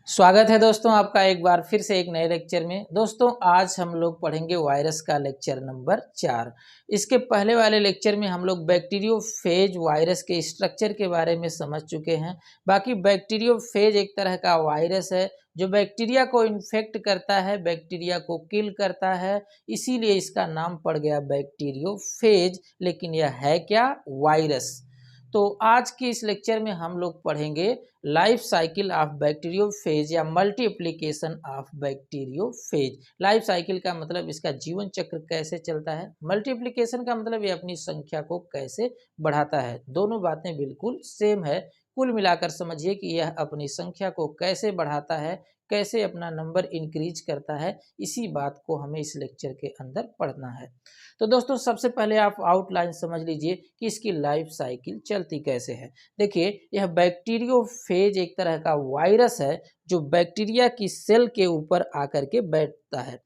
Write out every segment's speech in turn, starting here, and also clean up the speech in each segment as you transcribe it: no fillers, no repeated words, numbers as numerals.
स्वागत है दोस्तों आपका एक बार फिर से एक नए लेक्चर में। दोस्तों आज हम लोग पढ़ेंगे वायरस का लेक्चर नंबर 4। इसके पहले वाले लेक्चर में हम लोग बैक्टीरियोफेज वायरस के स्ट्रक्चर के बारे में समझ चुके हैं। बाकी बैक्टीरियोफेज एक तरह का वायरस है जो बैक्टीरिया को इन्फेक्ट करता है, बैक्टीरिया को किल करता है, इसीलिए इसका नाम पड़ गया बैक्टीरियोफेज। लेकिन यह है क्या? वायरस। तो आज के इस लेक्चर में हम लोग पढ़ेंगे लाइफ साइकिल ऑफ बैक्टीरियोफेज या multiplication of bacteriophage. Life cycle का मतलब इसका जीवन चक्र कैसे चलता है, मल्टीप्लिकेशन का मतलब ये अपनी संख्या को कैसे बढ़ाता है। दोनों बातें बिल्कुल सेम है। कुल मिलाकर समझिए कि यह अपनी संख्या को कैसे बढ़ाता है, कैसे अपना नंबर इंक्रीज करता है, इसी बात को हमें इस लेक्चर के अंदर पढ़ना है। तो दोस्तों सबसे पहले आप आउटलाइन समझ लीजिए कि इसकी लाइफ साइकिल चलती कैसे है। देखिए, यह बैक्टीरियोफेज एक तरह का वायरस है जो बैक्टीरिया की सेल के ऊपर आकर के बैठता है।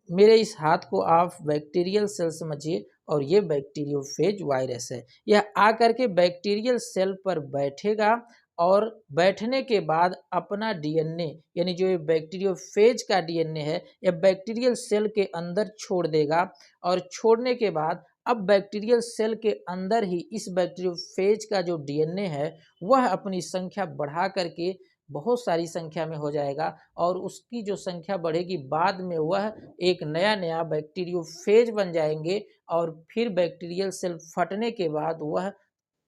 मेरे इस हाथ को आप बैक्टीरियल सेल समझिए और ये बैक्टीरियोफेज वायरस है। यह आकर के बैक्टीरियल सेल पर बैठेगा और बैठने के बाद अपना डीएनए यानी जो ये बैक्टीरियोफेज का डीएनए है यह बैक्टीरियल सेल के अंदर छोड़ देगा और छोड़ने के बाद अब बैक्टीरियल सेल के अंदर ही इस बैक्टीरियोफेज का जो डीएनए है वह अपनी संख्या बढ़ा करके बहुत सारी संख्या में हो जाएगा और उसकी जो संख्या बढ़ेगी बाद में वह एक नया नया बैक्टीरियोफेज बन जाएंगे और फिर बैक्टीरियल सेल फटने के बाद वह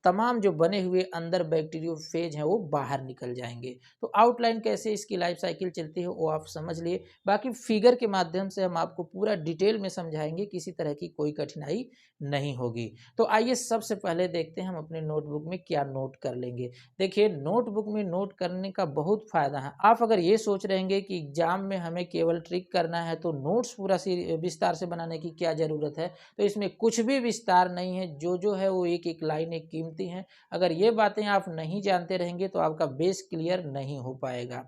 तमाम जो बने हुए अंदर बैक्टीरियोफेज हैं वो बाहर निकल जाएंगे। तो आउटलाइन कैसे इसकी लाइफ साइकिल चलती है वो आप समझ लिए। बाकी फिगर के माध्यम से हम आपको पूरा डिटेल में समझाएंगे, किसी तरह की कोई कठिनाई नहीं होगी। तो आइए सबसे पहले देखते हैं हम अपने नोटबुक में क्या नोट कर लेंगे। देखिए, नोटबुक में नोट करने का बहुत फायदा है। आप अगर ये सोच रहेंगे कि एग्जाम में हमें केवल ट्रिक करना है तो नोट्स पूरा विस्तार से बनाने की क्या जरूरत है, तो इसमें कुछ भी विस्तार नहीं है। जो है वो एक एक लाइन एक कीमती है। अगर ये बातें आप नहीं जानते रहेंगे तो आपका बेस क्लियर नहीं हो पाएगा,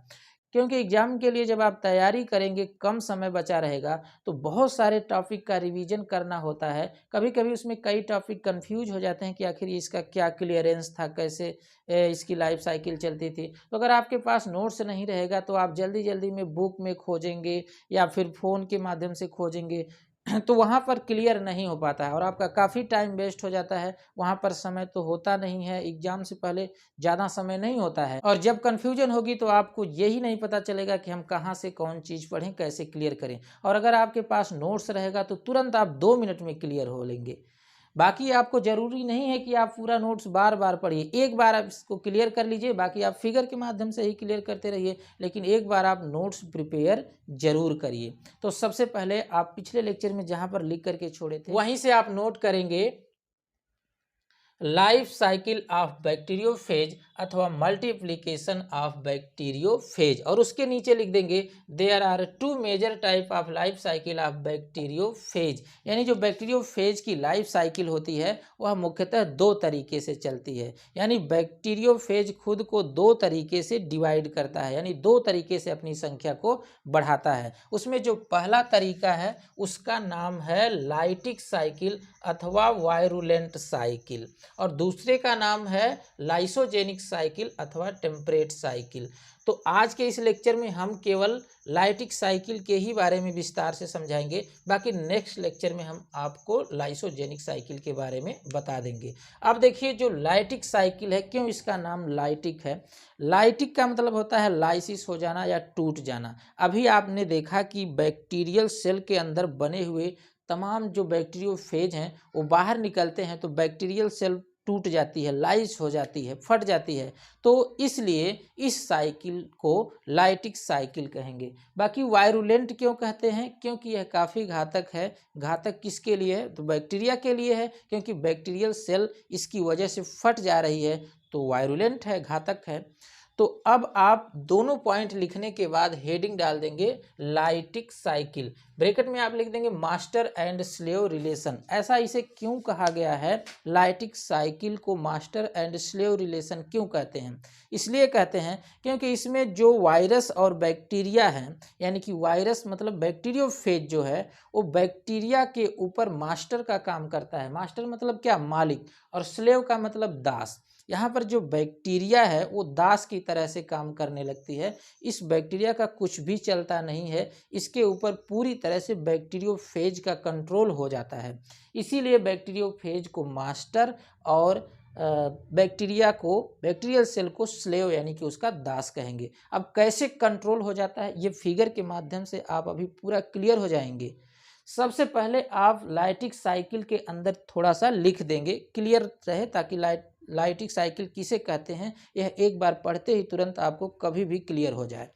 क्योंकि एग्जाम के लिए जब आप तैयारी करेंगे कम समय बचा रहेगा तो बहुत सारे टॉपिक का रिवीजन करना होता है। कभी कभी उसमें कई टॉपिक कंफ्यूज हो जाते हैं कि आखिर इसका क्या क्लियरेंस था, कैसे इसकी लाइफ साइकिल चलती थी। तो अगर आपके पास नोट्स नहीं रहेगा तो आप जल्दी जल्दी में बुक में खोजेंगे या फिर फ़ोन के माध्यम से खोजेंगे तो वहाँ पर क्लियर नहीं हो पाता है और आपका काफ़ी टाइम वेस्ट हो जाता है। वहाँ पर समय तो होता नहीं है, एग्जाम से पहले ज़्यादा समय नहीं होता है और जब कन्फ्यूजन होगी तो आपको यही नहीं पता चलेगा कि हम कहाँ से कौन चीज़ पढ़ें, कैसे क्लियर करें। और अगर आपके पास नोट्स रहेगा तो तुरंत आप 2 मिनट में क्लियर हो लेंगे। बाकी आपको ज़रूरी नहीं है कि आप पूरा नोट्स बार बार पढ़िए, एक बार आप इसको क्लियर कर लीजिए, बाकी आप फिगर के माध्यम से ही क्लियर करते रहिए, लेकिन एक बार आप नोट्स प्रिपेयर जरूर करिए। तो सबसे पहले आप पिछले लेक्चर में जहाँ पर लिख करके छोड़े थे वहीं से आप नोट करेंगे लाइफ साइकिल ऑफ बैक्टीरियोफेज अथवा मल्टीप्लिकेशन ऑफ बैक्टीरियोफेज, और उसके नीचे लिख देंगे there are 2 major type of life cycle of bacteriophage. यानी जो बैक्टीरियोफेज की लाइफ साइकिल होती है वह मुख्यतः 2 तरीके से चलती है। यानी बैक्टीरियोफेज खुद को 2 तरीके से डिवाइड करता है, यानी 2 तरीके से अपनी संख्या को बढ़ाता है। उसमें जो पहला तरीका है उसका नाम है लाइटिक साइकिल अथवा वायरुलेंट साइकिल और दूसरे का नाम है लाइसोजेनिक साइकिल अथवा टेम्परेट साइकिल। तो आज के इस लेक्चर में हम केवल लाइटिक साइकिल के ही बारे में विस्तार से समझाएंगे, बाकी नेक्स्ट लेक्चर में हम आपको लाइसोजेनिक साइकिल के बारे में बता देंगे। अब देखिए, जो लाइटिक साइकिल है, क्यों इसका नाम लाइटिक है? लाइटिक का मतलब होता है लाइसिस हो जाना या टूट जाना। अभी आपने देखा कि बैक्टीरियल सेल के अंदर बने हुए तमाम जो बैक्टीरियोफेज हैं वो बाहर निकलते हैं तो बैक्टीरियल सेल टूट जाती है, लाइस हो जाती है, फट जाती है। तो इसलिए इस साइकिल को लाइटिक साइकिल कहेंगे। बाकी वायरुलेंट क्यों कहते हैं? क्योंकि यह काफ़ी घातक है। घातक किसके लिए है? तो बैक्टीरिया के लिए है, क्योंकि बैक्टीरियल सेल इसकी वजह से फट जा रही है, तो वायरुलेंट है, घातक है। तो अब आप दोनों पॉइंट लिखने के बाद हेडिंग डाल देंगे लाइटिक साइकिल, ब्रैकेट में आप लिख देंगे मास्टर एंड स्लेव रिलेशन। ऐसा इसे क्यों कहा गया है? लाइटिक साइकिल को मास्टर एंड स्लेव रिलेशन क्यों कहते हैं? इसलिए कहते हैं क्योंकि इसमें जो वायरस और बैक्टीरिया है, यानी कि वायरस मतलब बैक्टीरियोफेज जो है वो बैक्टीरिया के ऊपर मास्टर का काम करता है। मास्टर मतलब क्या? मालिक। और स्लेव का मतलब दास। यहाँ पर जो बैक्टीरिया है वो दास की तरह से काम करने लगती है। इस बैक्टीरिया का कुछ भी चलता नहीं है, इसके ऊपर पूरी तरह से बैक्टीरियोफेज का कंट्रोल हो जाता है। इसीलिए बैक्टीरियोफेज को मास्टर और बैक्टीरियल सेल को स्लेव यानी कि उसका दास कहेंगे। अब कैसे कंट्रोल हो जाता है ये फिगर के माध्यम से आप अभी पूरा क्लियर हो जाएंगे। सबसे पहले आप लाइटिक साइकिल के अंदर थोड़ा सा लिख देंगे, क्लियर रहे, ताकि लाइटिक साइकिल किसे कहते हैं यह एक बार पढ़ते ही तुरंत आपको कभी भी क्लियर हो जाए।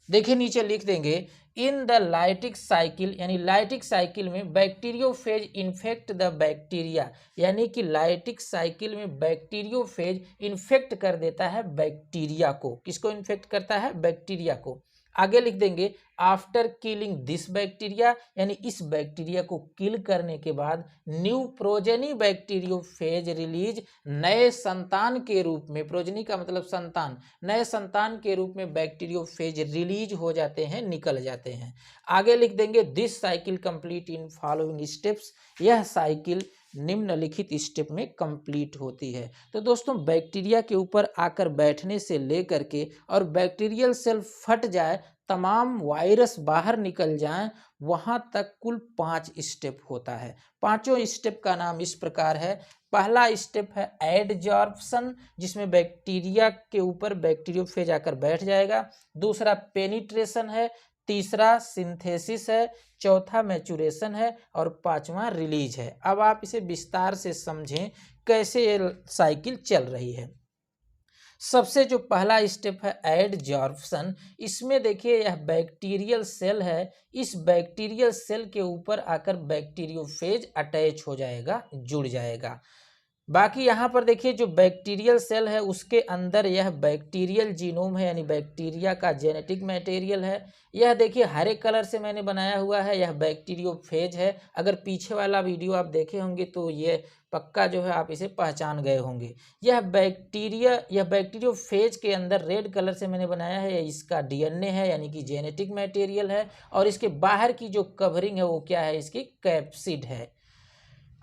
देखिए नीचे लिख देंगे, इन द लाइटिक साइकिल, यानी लाइटिक साइकिल में बैक्टीरियोफेज इन्फेक्ट द बैक्टीरिया, यानी कि लाइटिक साइकिल में बैक्टीरियोफेज इन्फेक्ट कर देता है बैक्टीरिया को। किसको इन्फेक्ट करता है? बैक्टीरिया को। आगे लिख देंगे, आफ्टर किलिंग दिस बैक्टीरिया, यानी इस बैक्टीरिया को किल करने के बाद न्यू प्रोजेनी बैक्टीरियोफेज रिलीज, नए संतान के रूप में, प्रोजेनी का मतलब संतान, नए संतान के रूप में बैक्टीरियोफेज रिलीज हो जाते हैं, निकल जाते हैं। आगे लिख देंगे, this cycle complete in following steps, यह साइकिल निम्नलिखित स्टेप में कंप्लीट होती है। तो दोस्तों बैक्टीरिया के ऊपर आकर बैठने से लेकर के और बैक्टीरियल सेल फट जाए, तमाम वायरस बाहर निकल जाएं, वहां तक कुल 5 स्टेप होता है। पांचों स्टेप का नाम इस प्रकार है। पहला स्टेप है एडजॉर्प्शन, जिसमें बैक्टीरिया के ऊपर बैक्टीरियोफेज आकर बैठ जाएगा। दूसरा पेनिट्रेशन है, तीसरा सिंथेसिस है, चौथा मैचुरेशन है और पांचवा रिलीज है। अब आप इसे विस्तार से समझें कैसे ये साइकिल चल रही है। सबसे जो पहला स्टेप है एडजॉर्प्शन, इसमें देखिए यह बैक्टीरियल सेल है, इस बैक्टीरियल सेल के ऊपर आकर बैक्टीरियोफेज अटैच हो जाएगा, जुड़ जाएगा। बाकी यहाँ पर देखिए जो बैक्टीरियल सेल है उसके अंदर यह बैक्टीरियल जीनोम है, यानी बैक्टीरिया का जेनेटिक मटेरियल है। यह देखिए हरे कलर से मैंने बनाया हुआ है, यह बैक्टीरियोफेज है। अगर पीछे वाला वीडियो आप देखे होंगे तो ये पक्का जो है आप इसे पहचान गए होंगे। यह बैक्टीरियोफेज के अंदर रेड कलर से मैंने बनाया है, इसका डीएनए है, यानी कि जेनेटिक मटेरियल है। और इसके बाहर की जो कवरिंग है वो क्या है? इसकी कैप्सिड है।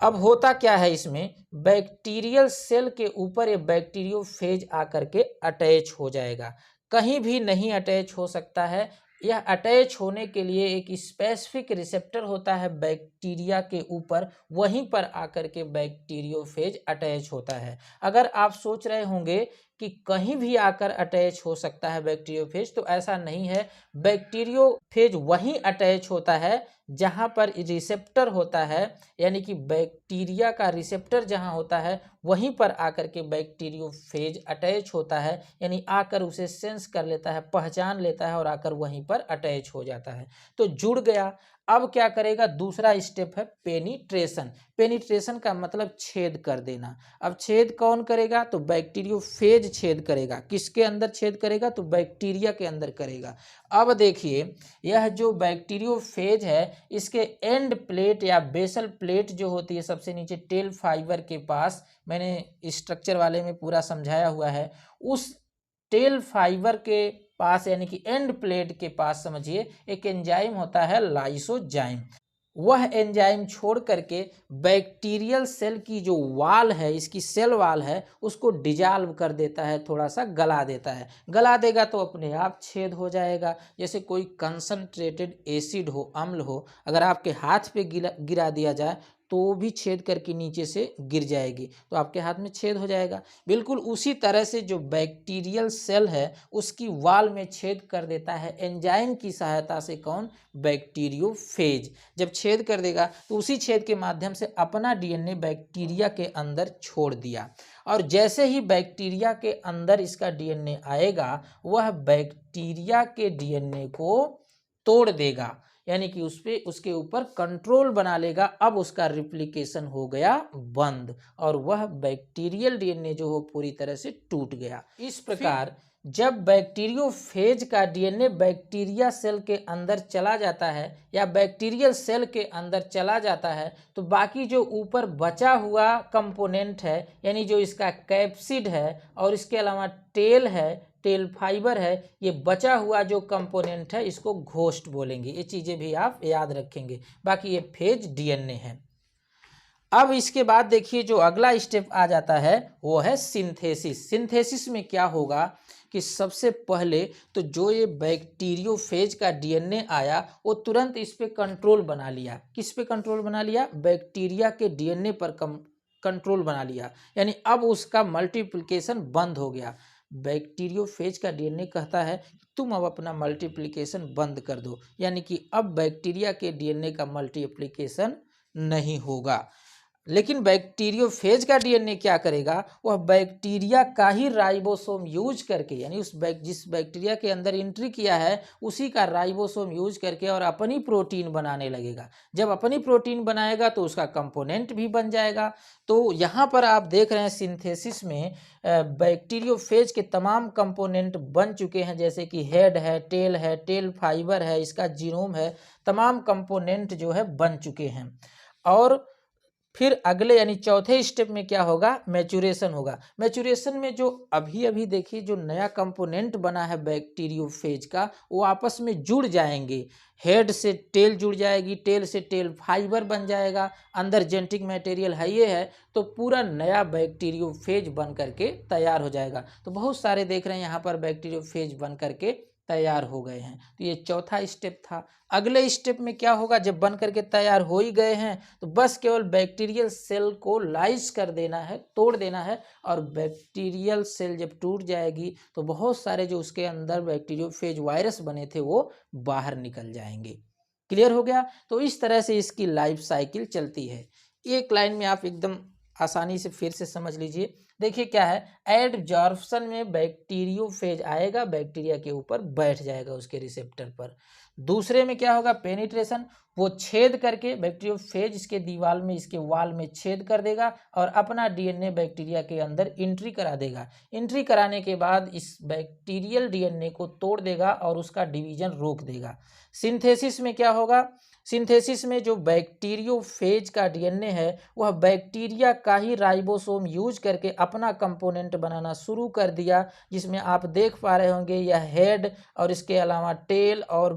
अब होता क्या है, इसमें बैक्टीरियल सेल के ऊपर ये बैक्टीरियोफेज आकर के अटैच हो जाएगा। कहीं भी नहीं अटैच हो सकता है। यह अटैच होने के लिए एक स्पेसिफिक रिसेप्टर होता है बैक्टीरिया के ऊपर, वहीं पर आकर के बैक्टीरियोफेज अटैच होता है। अगर आप सोच रहे होंगे कि कहीं भी आकर अटैच हो सकता है बैक्टीरियोफेज, तो ऐसा नहीं है। बैक्टीरियोफेज वहीं अटैच होता है जहां पर रिसेप्टर होता है, यानी कि बैक्टीरिया का रिसेप्टर जहां होता है वहीं पर आकर के बैक्टीरियोफेज अटैच होता है, यानी आकर उसे सेंस कर लेता है, पहचान लेता है और आकर वहीं पर अटैच हो जाता है। तो जुड़ गया। अब क्या करेगा? दूसरा स्टेप है पेनिट्रेशन। पेनिट्रेशन का मतलब छेद कर देना। अब छेद कौन करेगा? तो बैक्टीरियोफेज छेद करेगा। किसके अंदर छेद करेगा? तो बैक्टीरिया के अंदर करेगा। अब देखिए यह जो बैक्टीरियोफेज है इसके एंड प्लेट या बेसल प्लेट जो होती है सबसे नीचे टेल फाइबर के पास, मैंने स्ट्रक्चर वाले में पूरा समझाया हुआ है, उस टेल फाइबर के पास यानी कि एंड प्लेट के पास समझिए एक एंजाइम होता है लाइसोजाइम। वह एंजाइम छोड़ करके बैक्टीरियल सेल की जो वाल है, इसकी सेल वाल है, उसको डिजॉल्व कर देता है, थोड़ा सा गला देता है। गला देगा तो अपने आप छेद हो जाएगा। जैसे कोई कंसंट्रेटेड एसिड हो, अम्ल हो, अगर आपके हाथ पे गिरा दिया जाए तो वो भी छेद करके नीचे से गिर जाएगी, तो आपके हाथ में छेद हो जाएगा। बिल्कुल उसी तरह से जो बैक्टीरियल सेल है उसकी वाल में छेद कर देता है एंजाइम की सहायता से। कौन? बैक्टीरियोफेज। जब छेद कर देगा तो उसी छेद के माध्यम से अपना डीएनए बैक्टीरिया के अंदर छोड़ दिया, और जैसे ही बैक्टीरिया के अंदर इसका डीएनए आएगा वह बैक्टीरिया के डीएनए को तोड़ देगा, यानी कि उसके ऊपर कंट्रोल बना लेगा। अब उसका रिप्लिकेशन हो गया बंद और वह बैक्टीरियल डीएनए जो हो पूरी तरह से टूट गया। इस प्रकार जब बैक्टीरियोफेज का डीएनए बैक्टीरिया सेल के अंदर चला जाता है या बैक्टीरियल सेल के अंदर चला जाता है, तो बाकी जो ऊपर बचा हुआ कंपोनेंट है, यानी जो इसका कैप्सिड है और इसके अलावा टेल है, टेल फाइबर है, ये बचा हुआ जो कंपोनेंट है इसको घोस्ट बोलेंगे। ये चीज़ें भी आप याद रखेंगे। बाकी ये फेज डीएनए है। अब इसके बाद देखिए जो अगला स्टेप आ जाता है वो है सिंथेसिस। सिंथेसिस में क्या होगा कि सबसे पहले तो जो ये बैक्टीरियोफेज का डीएनए आया वो तुरंत इस पे कंट्रोल बना लिया। किस पे कंट्रोल बना लिया? बैक्टीरिया के डीएनए पर कंट्रोल बना लिया, यानी अब उसका मल्टीप्लिकेशन बंद हो गया। बैक्टीरियोफेज का डीएनए कहता है तुम अब अपना मल्टीप्लिकेशन बंद कर दो, यानी कि अब बैक्टीरिया के डीएनए का मल्टीप्लिकेशन नहीं होगा। लेकिन बैक्टीरियोफेज का डीएनए क्या करेगा? वह बैक्टीरिया का ही राइबोसोम यूज करके, यानी जिस बैक्टीरिया के अंदर एंट्री किया है उसी का राइबोसोम यूज करके और अपनी प्रोटीन बनाने लगेगा। जब अपनी प्रोटीन बनाएगा तो उसका कंपोनेंट भी बन जाएगा। तो यहाँ पर आप देख रहे हैं सिंथेसिस में बैक्टीरियोफेज के तमाम कंपोनेंट बन चुके हैं, जैसे कि हेड है, टेल फाइबर है, इसका जीनोम है, तमाम कंपोनेंट जो है बन चुके हैं। और फिर अगले यानी चौथे स्टेप में क्या होगा? मैचुरेशन होगा। मैचुरेशन में जो अभी अभी देखिए जो नया कंपोनेंट बना है बैक्टीरियोफेज का, वो आपस में जुड़ जाएंगे। हेड से टेल जुड़ जाएगी, टेल से टेल फाइबर बन जाएगा, अंदर जेनेटिक मटेरियल है ये है, तो पूरा नया बैक्टीरियोफेज बन करके तैयार हो जाएगा। तो बहुत सारे देख रहे हैं यहाँ पर बैक्टीरियोफेज बन करके तैयार हो गए हैं। तो ये चौथा स्टेप था। अगले स्टेप में क्या होगा? जब बन करके तैयार हो ही गए हैं तो बस केवल बैक्टीरियल सेल को लाइस कर देना है, तोड़ देना है, और बैक्टीरियल सेल जब टूट जाएगी तो बहुत सारे जो उसके अंदर बैक्टीरियोफेज वायरस बने थे वो बाहर निकल जाएंगे। क्लियर हो गया? तो इस तरह से इसकी लाइफ साइकिल चलती है। एक लाइन में आप एकदम आसानी से फिर से समझ लीजिए। देखिए क्या है, एडजॉर्प्शन में बैक्टीरियोफेज आएगा, बैक्टीरिया के ऊपर बैठ जाएगा उसके रिसेप्टर पर। दूसरे में क्या होगा? पेनिट्रेशन, वो छेद करके बैक्टीरियोफेज इसके दीवार में, इसके वाल में छेद कर देगा और अपना डीएनए बैक्टीरिया के अंदर एंट्री करा देगा। एंट्री कराने के बाद इस बैक्टीरियल डीएनए को तोड़ देगा और उसका डिवीजन रोक देगा। सिंथेसिस में क्या होगा? सिंथेसिस में जो बैक्टीरियोफेज का डीएनए है वह बैक्टीरिया का ही राइबोसोम यूज करके अपना कंपोनेंट बनाना शुरू कर दिया, जिसमें आप देख पा रहे होंगे यह हेड और इसके अलावा टेल और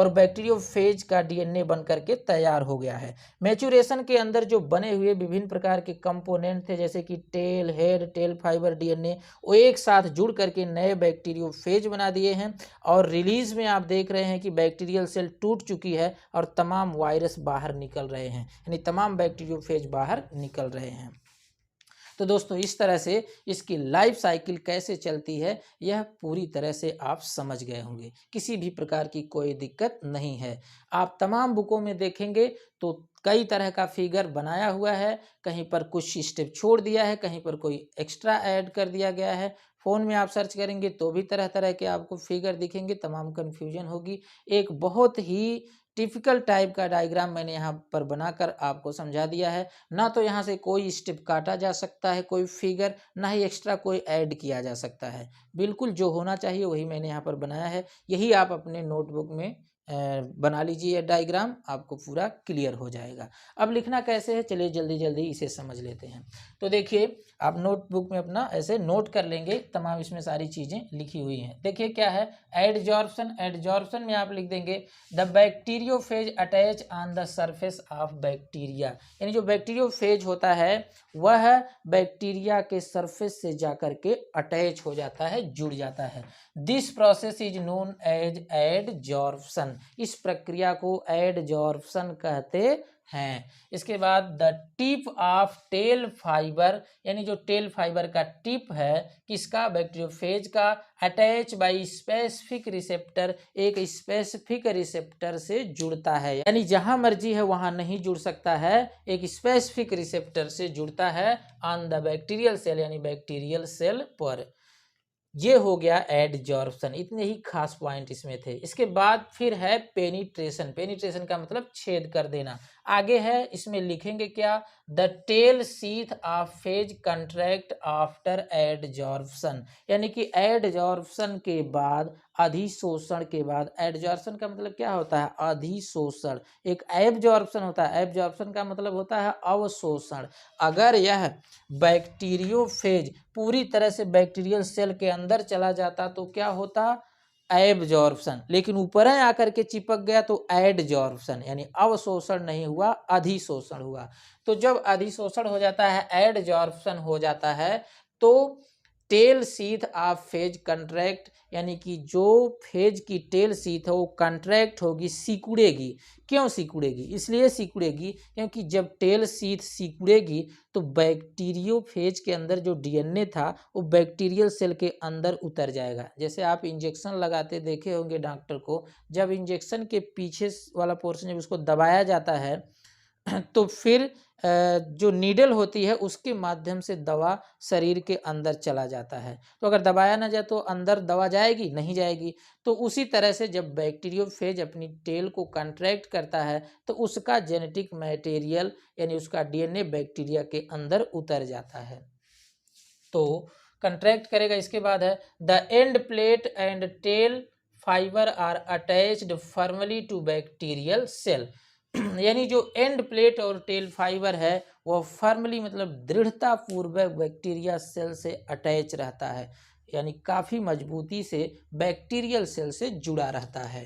बैक्टीरियोफेज का डीएनए बन करके तैयार हो गया है। मैचुरेशन के अंदर जो बने हुए विभिन्न प्रकार के कंपोनेंट थे, जैसे कि tail, head, tail fibre DNA, वो एक साथ जुड़ करके नए बैक्टीरियोफेज बना दिए हैं। और रिलीज में आप देख रहे हैं कि बैक्टीरियल सेल टूट चुकी है और तमाम वायरस बाहर निकल रहे हैं, यानी तमाम बैक्टीरियोफेज बाहर निकल रहे हैं। तो दोस्तों इस तरह से इसकी लाइफ साइकिल कैसे चलती है यह पूरी तरह से आप समझ गए होंगे। किसी भी प्रकार की कोई दिक्कत नहीं है। आप तमाम बुकों में देखेंगे तो कई तरह का फिगर बनाया हुआ है, कहीं पर कुछ स्टेप छोड़ दिया है, कहीं पर कोई एक्स्ट्रा ऐड कर दिया गया है। फ़ोन में आप सर्च करेंगे तो भी तरह तरह के आपको फिगर दिखेंगे, तमाम कन्फ्यूजन होगी। एक बहुत ही टिपिकल टाइप का डायग्राम मैंने यहाँ पर बनाकर आपको समझा दिया है। ना तो यहाँ से कोई स्टेप काटा जा सकता है, कोई फिगर, ना ही एक्स्ट्रा कोई ऐड किया जा सकता है। बिल्कुल जो होना चाहिए वही मैंने यहाँ पर बनाया है। यही आप अपने नोटबुक में बना लीजिए डायग्राम, आपको पूरा क्लियर हो जाएगा। अब लिखना कैसे है चलिए जल्दी जल्दी इसे समझ लेते हैं। तो देखिए आप नोटबुक में अपना ऐसे नोट कर लेंगे, तमाम इसमें सारी चीज़ें लिखी हुई हैं। देखिए क्या है, एडजॉर्प्शन। एडजॉर्प्शन में आप लिख देंगे the bacteriophage attach on the surface of bacteria, यानी जो बैक्टीरियोफेज होता है वह बैक्टीरिया के सरफेस से जाकर के अटैच हो जाता है, जुड़ जाता है। This process is known as adsorption, इस प्रक्रिया को एडजॉर्प्शन कहते हैं। इसके बाद the tip of tail fibre, यानी जो टेल फाइबर का टिप है किसका? बैक्टीरियोफेज का, अटैच बाय स्पेसिफिक रिसेप्टर, एक स्पेसिफिक रिसेप्टर से जुड़ता है, यानी जहां मर्जी है वहां नहीं जुड़ सकता है, एक स्पेसिफिक रिसेप्टर से जुड़ता है ऑन द बैक्टीरियल सेल, यानी बैक्टीरियल सेल पर। ये हो गया एडजॉर्प्शन। इतने ही खास पॉइंट इसमें थे। इसके बाद फिर है पेनिट्रेशन। पेनिट्रेशन का मतलब छेद कर देना। आगे है इसमें लिखेंगे क्या? The tail sheath of phage contract after adsorption, यानी कि एडजॉर्प्शन के बाद, अधिशोषण के बाद। एडजॉर्प्शन का मतलब क्या होता है? अधिशोषण। एक एब्जॉर्प्शन होता है, एब्जॉर्प्शन का मतलब होता है अवशोषण। अगर यह बैक्टीरियोफेज पूरी तरह से बैक्टीरियल सेल के अंदर चला जाता तो क्या होता? एब्जॉर्प्शन, लेकिन ऊपर है आकर के चिपक गया तो एडजॉर्प्शन, यानी अवशोषण नहीं हुआ, अधिशोषण हुआ। तो जब अधिशोषण हो जाता है, एडजॉर्प्शन हो जाता है, तो tail sheath of phage contract, यानी कि जो फेज की टेल सीथ है वो कंट्रैक्ट होगी, सिकुड़ेगी। क्यों सिकुड़ेगी? इसलिए सिकुड़ेगी क्योंकि जब टेल सीथ सिकुड़ेगी तो बैक्टीरियोफेज के अंदर जो डीएनए था वो बैक्टीरियल सेल के अंदर उतर जाएगा। जैसे आप इंजेक्शन लगाते देखे होंगे डॉक्टर को, जब इंजेक्शन के पीछे वाला पोर्शन जब उसको दबाया जाता है तो फिर जो नीडल होती है उसके माध्यम से दवा शरीर के अंदर चला जाता है। तो अगर दबाया ना जाए तो अंदर दवा जाएगी? नहीं जाएगी। तो उसी तरह से जब बैक्टीरियोफेज अपनी टेल को कंट्रैक्ट करता है तो उसका जेनेटिक मटेरियल यानी उसका डीएनए बैक्टीरिया के अंदर उतर जाता है, तो कंट्रैक्ट करेगा। इसके बाद है the end plate and tail fibre are attached firmly to bacterial cell, यानी जो एंड प्लेट और टेल फाइबर है वह फर्मली मतलब दृढ़ता पूर्वक बैक्टीरिया सेल से अटैच रहता है, यानी काफी मजबूती से बैक्टीरियल सेल से जुड़ा रहता है।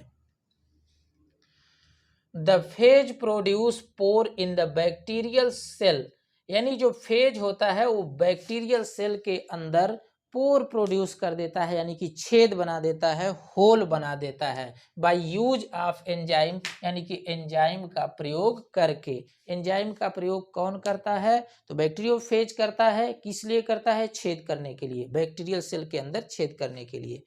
The phage produce pore in the bacterial cell, यानी जो फेज होता है वो बैक्टीरियल सेल के अंदर पोर प्रोड्यूस कर देता है, यानी कि छेद बना देता है, होल बना देता है, बाय यूज ऑफ एंजाइम, यानी कि एंजाइम का प्रयोग करके। एंजाइम का प्रयोग कौन करता है? तो बैक्टीरियोफेज करता है। किस लिए करता है? छेद करने के लिए, बैक्टीरियल सेल के अंदर छेद करने के लिए।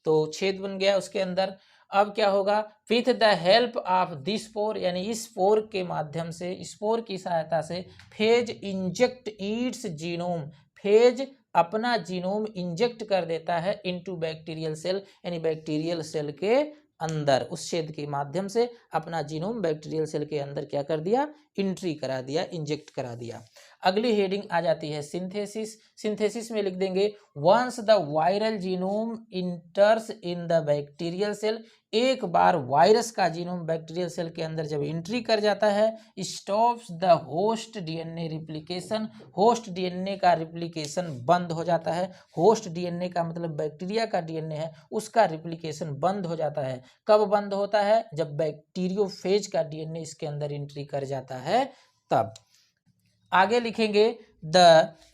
तो छेद बन गया उसके अंदर। अब क्या होगा? With the help of this spore, यानी इस स्पोर के माध्यम से, स्पोर की सहायता से phase inject it's genome, phase अपना जीनोम इंजेक्ट कर देता है इनटू बैक्टीरियल सेल, यानी बैक्टीरियल सेल के अंदर उस छेद के माध्यम से अपना जीनोम बैक्टीरियल सेल के अंदर क्या कर दिया? इंट्री करा दिया, इंजेक्ट करा दिया। अगली हेडिंग आ जाती है सिंथेसिस। सिंथेसिस में लिख देंगे once the viral genome enters in the bacterial cell, एक बार वायरस का जीनोम बैक्टीरियल सेल के अंदर जब एंट्री कर जाता है, stops the host DNA replication, host DNA का रिप्लिकेशन बंद हो जाता है। होस्ट डीएनए का मतलब बैक्टीरिया का डीएनए है, उसका रिप्लिकेशन बंद हो जाता है। कब बंद होता है? जब बैक्टीरियोफेज का डीएनए इसके अंदर एंट्री कर जाता है तब। आगे लिखेंगे the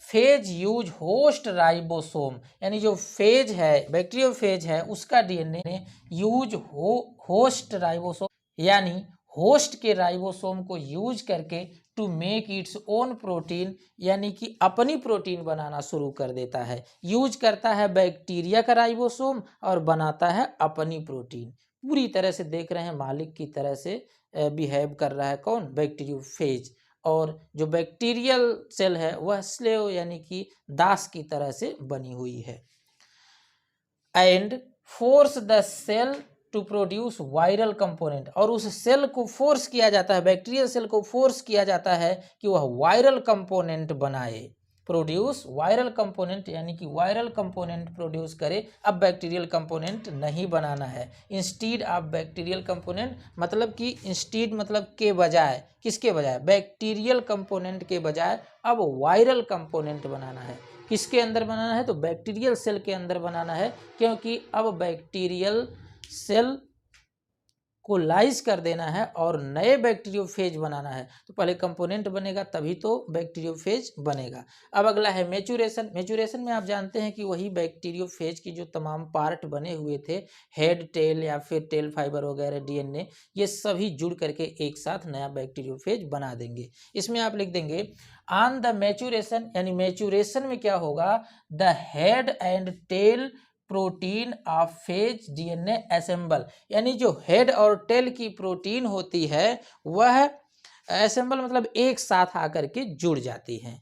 phage use host ribosome, यानी जो फेज है बैक्टीरियोफेज है उसका डीएनए यूज होस्ट राइबोसोम, यानी होस्ट के राइबोसोम को यूज करके to make its own protein, यानी कि अपनी प्रोटीन बनाना शुरू कर देता है। यूज करता है बैक्टीरिया का राइबोसोम और बनाता है अपनी प्रोटीन। पूरी तरह से देख रहे हैं मालिक की तरह से बिहेव कर रहा है कौन? बैक्टीरियोफेज। और जो बैक्टीरियल सेल है वह स्लेव यानी कि दास की तरह से बनी हुई है। And force the cell to produce viral component, और उस सेल को फोर्स किया जाता है, बैक्टीरियल सेल को फोर्स किया जाता है कि वह वायरल कंपोनेंट बनाए, प्रोड्यूस वायरल कंपोनेंट, यानी कि वायरल कंपोनेंट प्रोड्यूस करे। अब बैक्टीरियल कंपोनेंट नहीं बनाना है, इंस्टीड ऑफ बैक्टीरियल कंपोनेंट, मतलब कि इंस्टीड मतलब के बजाय, किसके बजाय? बैक्टीरियल कंपोनेंट के बजाय अब वायरल कंपोनेंट बनाना है। किसके अंदर बनाना है? तो बैक्टीरियल सेल के अंदर बनाना है, क्योंकि अब बैक्टीरियल सेल को लाइज कर देना है और नए बैक्टीरियोफेज बनाना है। तो पहले कंपोनेंट बनेगा तभी तो बैक्टीरियोफेज बनेगा। अब अगला है मैच्योरेशन। मैच्योरेशन में आप जानते हैं कि वही बैक्टीरियोफेज की जो तमाम पार्ट बने हुए थे, हेड, टेल या फिर टेल फाइबर वगैरह, डीएनए, ये सभी जुड़ करके एक साथ नया बैक्टीरियोफेज बना देंगे। इसमें आप लिख देंगे ऑन द मैच्योरेशन, यानी मैच्योरेशन में क्या होगा? The head and tail protein of phage DNA assemble, यानी जो हेड और टेल की प्रोटीन होती है वह असेंबल मतलब एक साथ आकर के जुड़ जाती है।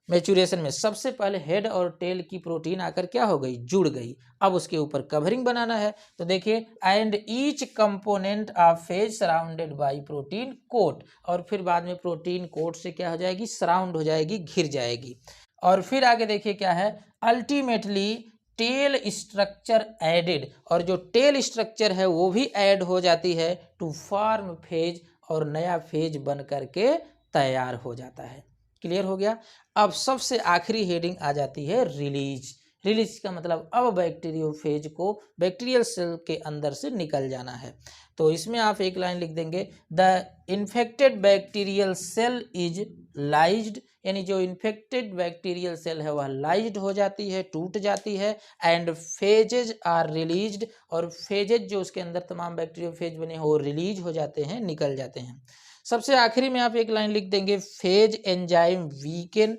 मैच्योरेशन में सबसे पहले हेड और टेल की प्रोटीन आकर क्या हो गई? जुड़ गई। अब उसके ऊपर कवरिंग बनाना है, तो देखिए and each component of phage surrounded by protein coat, और फिर बाद में प्रोटीन कोट से क्या हो जाएगी? सराउंड हो जाएगी, घिर जाएगी। और फिर आगे देखिए क्या है? अल्टीमेटली टेल स्ट्रक्चर एडेड, और जो टेल स्ट्रक्चर है वो भी ऐड हो जाती है टू फॉर्म फेज, और नया फेज बन करके तैयार हो जाता है। क्लियर हो गया? अब सबसे आखिरी हेडिंग आ जाती है रिलीज, रिलीज का मतलब अब बैक्टीरियोफेज को बैक्टीरियल सेल के अंदर से निकल जाना है। तो इसमें आप एक लाइन लिख देंगे, the infected bacterial cell is lysed, यानी जो इन्फेक्टेड बैक्टीरियल सेल है वह लाइज्ड हो जाती है, टूट जाती है, एंड फेजेज आर रिलीज्ड, और फेजेज जो उसके अंदर तमाम बैक्टीरियोफेज बने हैं वो रिलीज हो जाते हैं, निकल जाते हैं। सबसे आखिरी में आप एक लाइन लिख देंगे, phase enzyme weakened,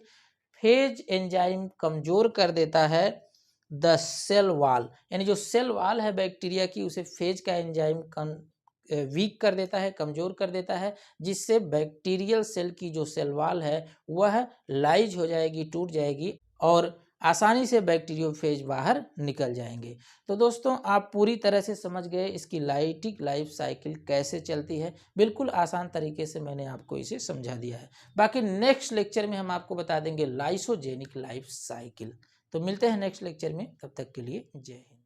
phase enzyme कमजोर कर देता है द सेल वॉल, यानी जो सेल वॉल है बैक्टीरिया की उसे फेज का एंजाइम वीक कर देता है, कमजोर कर देता है, जिससे बैक्टीरियल सेल की जो सेल वॉल है वह लाइज हो जाएगी, टूट जाएगी और आसानी से बैक्टीरियोफेज बाहर निकल जाएंगे। तो दोस्तों आप पूरी तरह से समझ गए इसकी लाइटिक लाइफ साइकिल कैसे चलती है। बिल्कुल आसान तरीके से मैंने आपको इसे समझा दिया है। बाकी नेक्स्ट लेक्चर में हम आपको बता देंगे लाइसोजेनिक लाइफ साइकिल। तो मिलते हैं नेक्स्ट लेक्चर में, तब तक के लिए जय हिंद।